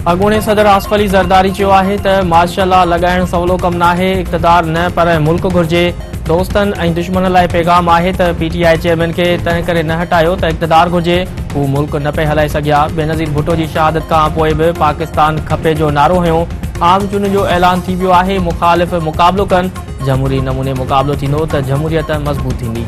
अॻूणे सदर आसिफ अली ज़रदारी चयो आहे त माशाअल्लाह लगाइण सवलो कम नाहे, इक़्तिदार न पर मुल्क घुर्जे। दोस्तन ऐं दुश्मन लाइ पैगाम आहे त पीटीआई चेयरमैन खे तंहिं करे न हटायो त इक़्तिदार घुर्जे, हू मुल्क न पे हलाए सघिया। बेनज़ीर भुट्टो जी शहादत खां पोइ बि पाकिस्तान खपे जो नारो हयो। आम चूंडुनि जो ऐलान थी वियो आहे, मुख़ालिफ़ मुक़ाबिलो कनि। जमहूरी नमूने मुक़ाबिलो थींदो त जमहूरियत मज़बूत थींदी।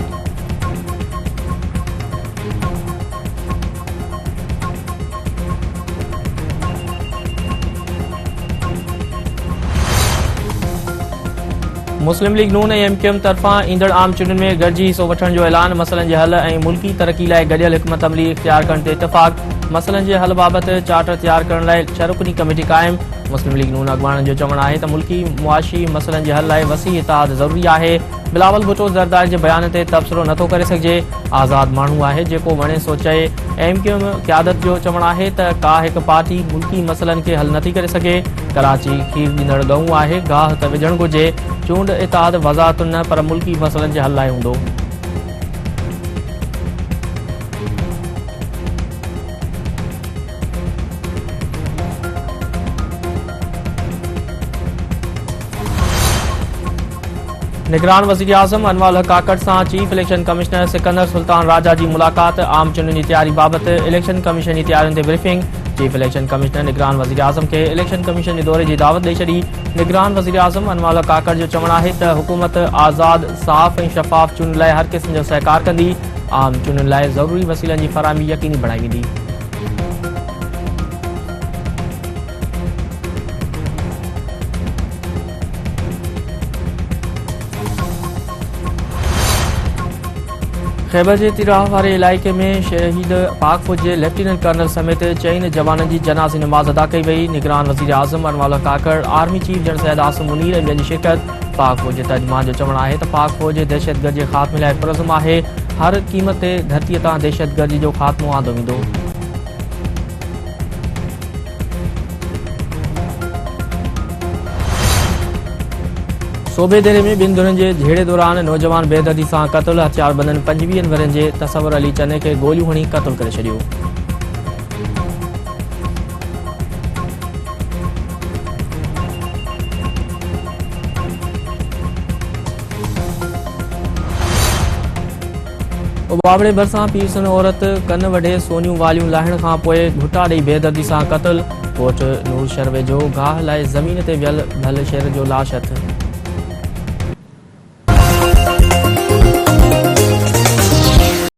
मुस्लिम लीग नून ऐं एमक्यूएम तरफ़ां ईंदड़ आम चूंडुनि में गॾिजी हिसो वठण जो ऐलान। मसइलनि जे हल ऐं मुल्की तरक़ी लाइ गॾियल हिकमत अमली इख़्तियार करण ते इतफ़ाक़। मसइलनि जे हल बाबति चार्टर तयारु करण लाइ 6 रुकनी कमेटी क़ाइमु। मुस्लिम लीग नून अॻवाननि जो चवणु आहे त मुल्की मुआशी मसइलनि जे हल लाइ वसी इतिहाद ज़रूरी आहे। बिलावल भुट्टो ज़रदारी जे बयान ते तबसरो नथो करे सघिजे। आज़ाद माण्हू आहे जेको वणे सो चए। एमक्यूएम क़यादत जो चवणु आहे त का हिकु पार्टी मुल्की मसइलनि खे हल नथी करे सघे। कराची खीर ॾींदड़ गऊं आहे, गाह त विझणु घुर्जे। चूंड इतिहाद वज़ाहतुनि न पर मुल्की मसइलनि जे हल लाइ हूंदो। निगरान वज़ीर आज़म अनवार हक काकड़ सां chief election commissioner Sikandar Sultan Raja जी मुलाक़ात। आम चूंडुनि जी तयारी बाबति इलेक्शन कमीशन जी तयारियुनि ते ब्रीफिंग। चीफ इलेक्शन कमिश्नर निगरान वज़ीर आज़म खे इलेक्शन कमीशन जे दौरे जी दावत ॾेई छॾी। निगरान वज़ीर आज़म अनवार हक काकड़ जो चवणु आहे त हुकूमत आज़ाद, साफ़ ऐं शफ़ाफ़ चूंड लाइ हर क़िस्म जो सहकार कंदी। आम चूंडुनि लाइ ज़रूरी वसीलनि जी फ़राहमी यक़ीनी बणाई वेंदी। ख़ैबर जे तिराह वारे इलाइक़े में शहीद पाक फ़ौज जे लेफ्टिनेंट कर्नल समेत 4 जवाननि जी जनाज़ी नमाज़ अदा कई वई। निगरान वज़ीर आज़म Anwaar Haq Kakar, army chief general Syed Asim Munir ऐं ॿियनि जी शिरकत। पाक फ़ौज जे तर्जुमान जो चवणु आहे त पाक फ़ौज दहशतगर्द जे ख़ात्मे लाइ पुरज़म आहे। हर क़ीमत ते धरतीअ तां दहशतगर्दी जो ख़ात्मो आंदो वेंदो। सोबे देरे में 2 धुरनि जे झेड़े दौरान नौजवान बेदर्दी सां क़त्ल। हथियारबंदनि 25 वरनि जे तसवर अली चने खे गोलियूं हणी क़त्ल करे छॾियो। बाबड़े भरिसां पीरसन औरत कन वढे सोनियूं वालियूं लाहिण खां पोइ घुटा ॾेई बेदर्दी सां क़त्ल। कोट नूर शर वेझो गाह लाइ ज़मीन ते वियल भल शेर जो लाश हथ।